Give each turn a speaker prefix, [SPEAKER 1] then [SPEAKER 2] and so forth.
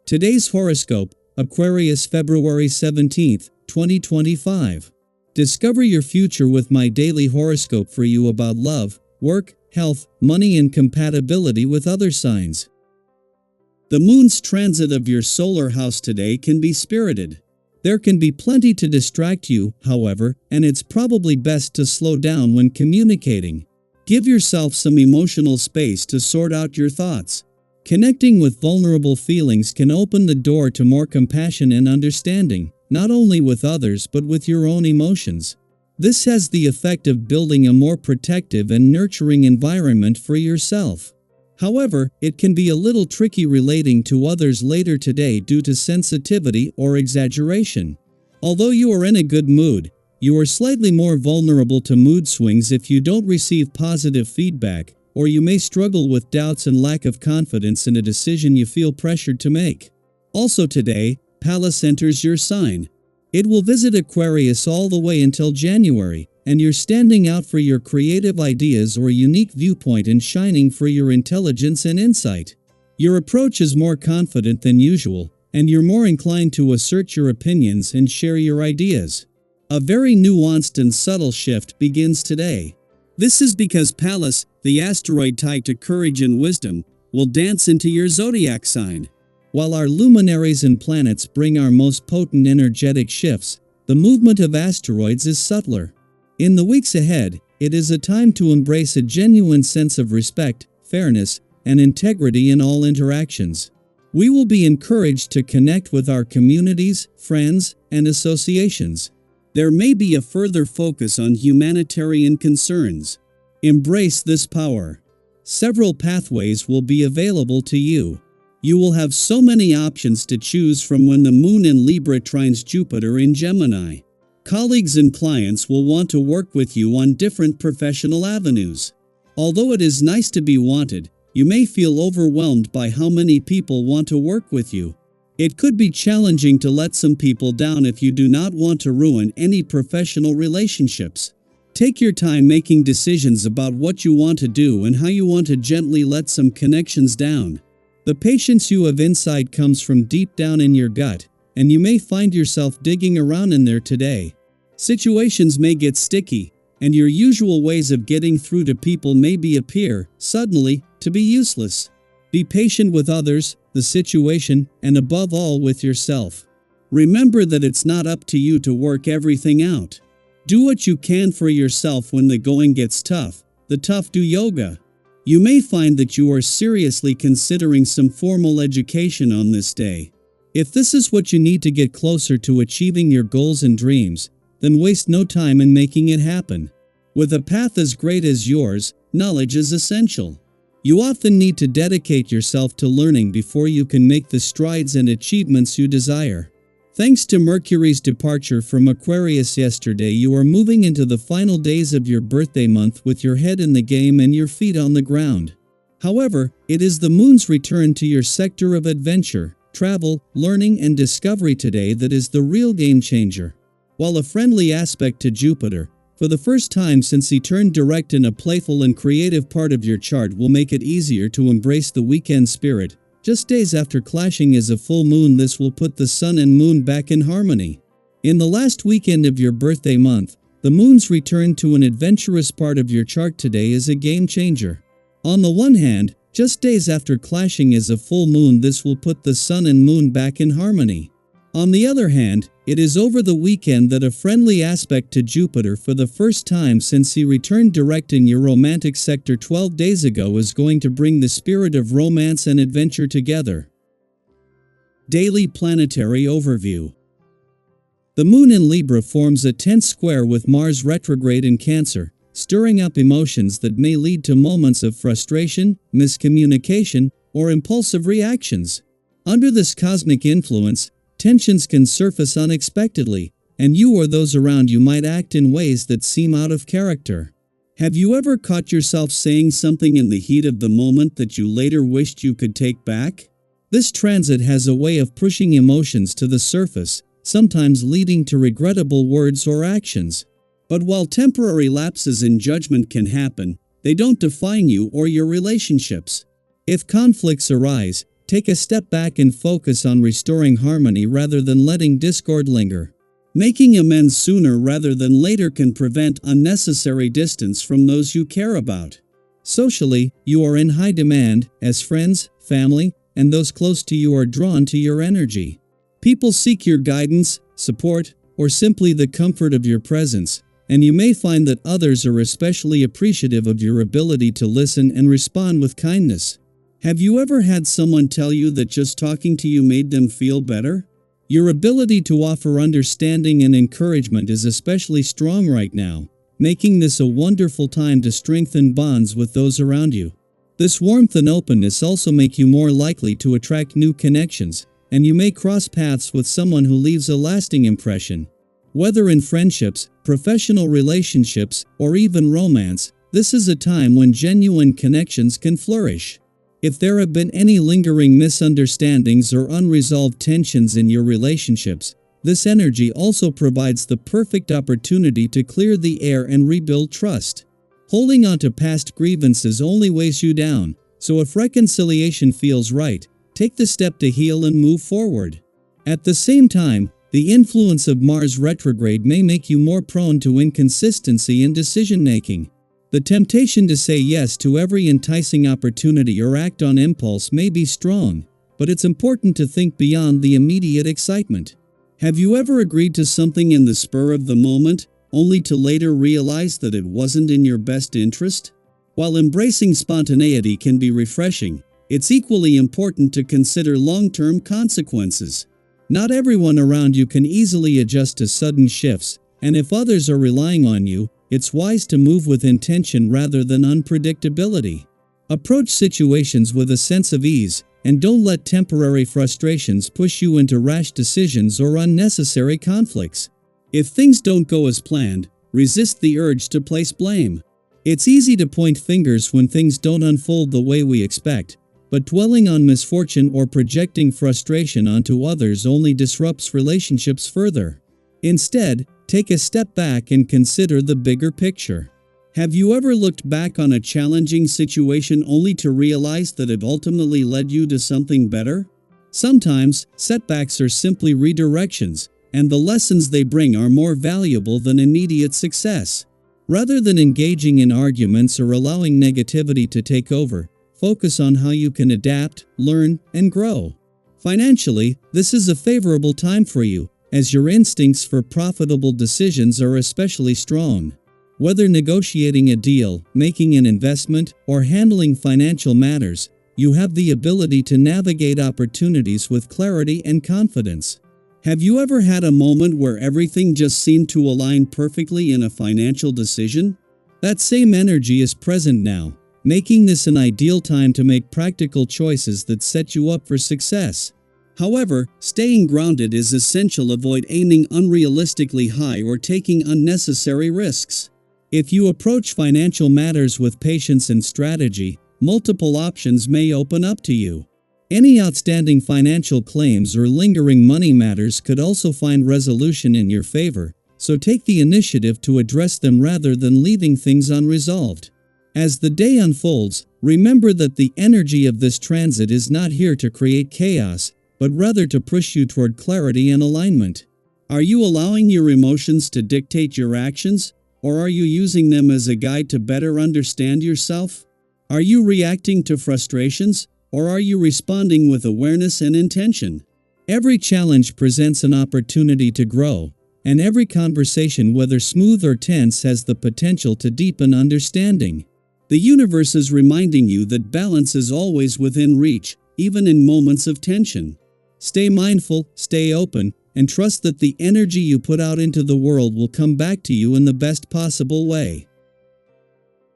[SPEAKER 1] Today's horoscope, Aquarius February 17th, 2025. Discover your future with my daily horoscope for you about love, work, health, money and compatibility with other signs. The moon's transit of your solar house today can be spirited. There can be plenty to distract you, however, and it's probably best to slow down when communicating. Give yourself some emotional space to sort out your thoughts. Connecting with vulnerable feelings can open the door to more compassion and understanding, not only with others but with your own emotions. This has the effect of building a more protective and nurturing environment for yourself. However, it can be a little tricky relating to others later today due to sensitivity or exaggeration. Although you are in a good mood, you are slightly more vulnerable to mood swings if you don't receive positive feedback, or you may struggle with doubts and lack of confidence in a decision you feel pressured to make. Also today, Pallas enters your sign. It will visit Aquarius all the way until January, and you're standing out for your creative ideas or unique viewpoint and shining for your intelligence and insight. Your approach is more confident than usual, and you're more inclined to assert your opinions and share your ideas. A very nuanced and subtle shift begins today. This is because Pallas, the asteroid tied to courage and wisdom, will dance into your zodiac sign. While our luminaries and planets bring our most potent energetic shifts, the movement of asteroids is subtler. In the weeks ahead, it is a time to embrace a genuine sense of respect, fairness, and integrity in all interactions. We will be encouraged to connect with our communities, friends, and associations. There may be a further focus on humanitarian concerns. Embrace this power. Several pathways will be available to you. You will have so many options to choose from when the moon in Libra trines Jupiter in Gemini. Colleagues and clients will want to work with you on different professional avenues. Although it is nice to be wanted, you may feel overwhelmed by how many people want to work with you. It could be challenging to let some people down if you do not want to ruin any professional relationships. Take your time making decisions about what you want to do and how you want to gently let some connections down. The patience you have inside comes from deep down in your gut, and you may find yourself digging around in there today. Situations may get sticky, and your usual ways of getting through to people may appear, suddenly, to be useless. Be patient with others, the situation, and above all with yourself. Remember that it's not up to you to work everything out. Do what you can for yourself when the going gets tough. The tough do yoga. You may find that you are seriously considering some formal education on this day. If this is what you need to get closer to achieving your goals and dreams, then waste no time in making it happen. With a path as great as yours, knowledge is essential. You often need to dedicate yourself to learning before you can make the strides and achievements you desire. Thanks to Mercury's departure from Aquarius yesterday, you are moving into the final days of your birthday month with your head in the game and your feet on the ground. However, it is the moon's return to your sector of adventure, travel, learning and discovery today that is the real game changer. While a friendly aspect to Jupiter, for the first time since he turned direct in a playful and creative part of your chart, will make it easier to embrace the weekend spirit. Just days after clashing as a full moon, this will put the sun and moon back in harmony. In the last weekend of your birthday month, the moon's return to an adventurous part of your chart today is a game changer. On the one hand, just days after clashing as a full moon, this will put the sun and moon back in harmony. On the other hand, it is over the weekend that a friendly aspect to Jupiter for the first time since he returned direct in your romantic sector 12 days ago is going to bring the spirit of romance and adventure together. Daily Planetary Overview. The moon in Libra forms a tense square with Mars retrograde in Cancer, stirring up emotions that may lead to moments of frustration, miscommunication, or impulsive reactions. Under this cosmic influence, tensions can surface unexpectedly, and you or those around you might act in ways that seem out of character. Have you ever caught yourself saying something in the heat of the moment that you later wished you could take back? This transit has a way of pushing emotions to the surface, sometimes leading to regrettable words or actions. But while temporary lapses in judgment can happen, they don't define you or your relationships. If conflicts arise, take a step back and focus on restoring harmony rather than letting discord linger. Making amends sooner rather than later can prevent unnecessary distance from those you care about. Socially, you are in high demand, as friends, family, and those close to you are drawn to your energy. People seek your guidance, support, or simply the comfort of your presence, and you may find that others are especially appreciative of your ability to listen and respond with kindness. Have you ever had someone tell you that just talking to you made them feel better? Your ability to offer understanding and encouragement is especially strong right now, making this a wonderful time to strengthen bonds with those around you. This warmth and openness also make you more likely to attract new connections, and you may cross paths with someone who leaves a lasting impression. Whether in friendships, professional relationships, or even romance, this is a time when genuine connections can flourish. If there have been any lingering misunderstandings or unresolved tensions in your relationships, this energy also provides the perfect opportunity to clear the air and rebuild trust. Holding on to past grievances only weighs you down, so if reconciliation feels right, take the step to heal and move forward. At the same time, the influence of Mars retrograde may make you more prone to inconsistency in decision-making. The temptation to say yes to every enticing opportunity or act on impulse may be strong, but it's important to think beyond the immediate excitement. Have you ever agreed to something in the spur of the moment, only to later realize that it wasn't in your best interest? While embracing spontaneity can be refreshing, it's equally important to consider long-term consequences. Not everyone around you can easily adjust to sudden shifts, and if others are relying on you, it's wise to move with intention rather than unpredictability. Approach situations with a sense of ease, and don't let temporary frustrations push you into rash decisions or unnecessary conflicts. If things don't go as planned, resist the urge to place blame. It's easy to point fingers when things don't unfold the way we expect, but dwelling on misfortune or projecting frustration onto others only disrupts relationships further. Instead, take a step back and consider the bigger picture. Have you ever looked back on a challenging situation only to realize that it ultimately led you to something better? Sometimes, setbacks are simply redirections, and the lessons they bring are more valuable than immediate success. Rather than engaging in arguments or allowing negativity to take over, focus on how you can adapt, learn, and grow. Financially, this is a favorable time for you, as your instincts for profitable decisions are especially strong. Whether negotiating a deal, making an investment, or handling financial matters, you have the ability to navigate opportunities with clarity and confidence. Have you ever had a moment where everything just seemed to align perfectly in a financial decision? That same energy is present now, making this an ideal time to make practical choices that set you up for success. However, staying grounded is essential. Avoid aiming unrealistically high or taking unnecessary risks. If you approach financial matters with patience and strategy, multiple options may open up to you. Any outstanding financial claims or lingering money matters could also find resolution in your favor, so take the initiative to address them rather than leaving things unresolved. As the day unfolds, remember that the energy of this transit is not here to create chaos, but rather to push you toward clarity and alignment. Are you allowing your emotions to dictate your actions, or are you using them as a guide to better understand yourself? Are you reacting to frustrations, or are you responding with awareness and intention? Every challenge presents an opportunity to grow, and every conversation, whether smooth or tense, has the potential to deepen understanding. The universe is reminding you that balance is always within reach, even in moments of tension. Stay mindful, stay open, and trust that the energy you put out into the world will come back to you in the best possible way.